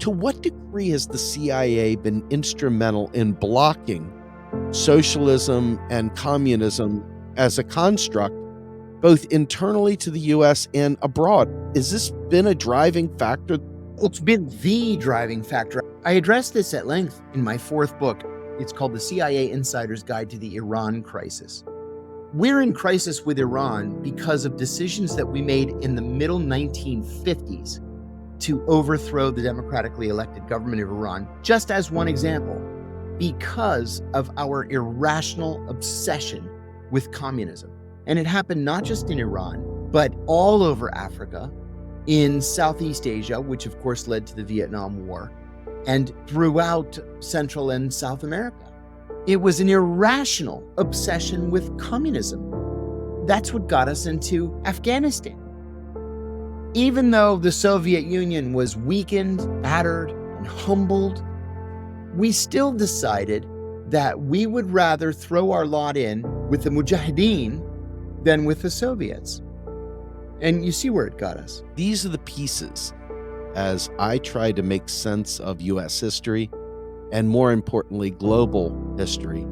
To what degree has the CIA been instrumental in blocking socialism and communism as a construct, both internally to the US and abroad? Has this been a driving factor? It's been the driving factor. I addressed this at length in my fourth book. It's called The CIA Insider's Guide to the Iran Crisis. We're in crisis with Iran because of decisions that we made in the middle 1950s to overthrow the democratically elected government of Iran, just as one example, because of our irrational obsession with communism. And it happened not just in Iran, but all over Africa, in Southeast Asia, which of course led to the Vietnam War, and throughout Central and South America. It was an irrational obsession with communism. That's what got us into Afghanistan. Even though the Soviet Union was weakened, battered, and humbled, we still decided that we would rather throw our lot in with the Mujahideen than with the Soviets. And you see where it got us. These are the pieces as I try to make sense of US history, and more importantly, global history,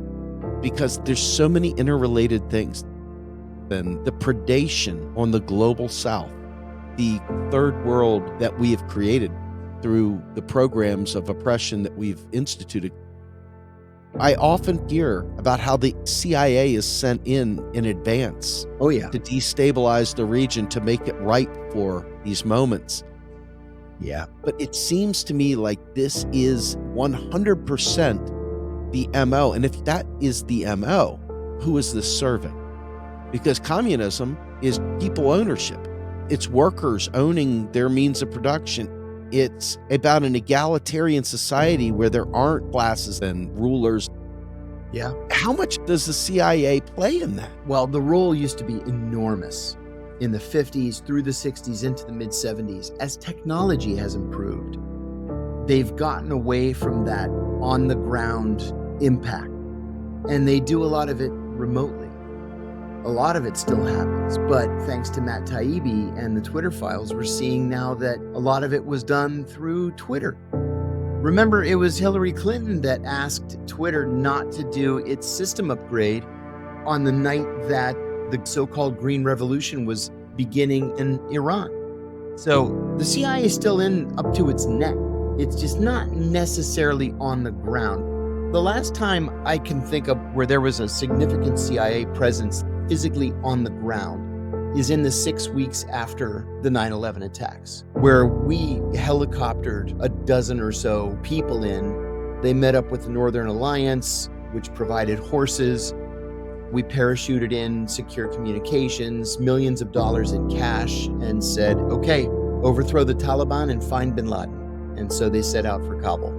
because there's so many interrelated things. And the predation on the global South, the third world that we have created through the programs of oppression that we've instituted. I often hear about how the CIA is sent in advance Oh, yeah. to destabilize the region, to make it ripe for these moments. Yeah. But it seems to me like this is 100% the MO. And if that is the MO, who is this serving? Because communism is people ownership. It's workers owning their means of production. It's about an egalitarian society where there aren't classes and rulers. Yeah. How much does the CIA play in that? Well, the role used to be enormous in the 50s through the 60s into the mid-70s. As technology has improved, they've gotten away from that on-the-ground impact, and they do a lot of it remotely. A lot of it still happens, but thanks to Matt Taibbi and the Twitter files, we're seeing now that a lot of it was done through Twitter. Remember, it was Hillary Clinton that asked Twitter not to do its system upgrade on the night that the so-called Green Revolution was beginning in Iran. So the CIA is still in up to its neck. It's just not necessarily on the ground. The last time I can think of where there was a significant CIA presence physically on the ground is in the 6 weeks after the 9/11 attacks, where we helicoptered a dozen or so people in. They met up with the Northern Alliance, which provided horses. We parachuted in secure communications, millions of dollars in cash, and said, okay, overthrow the Taliban and find bin Laden. And so they set out for Kabul.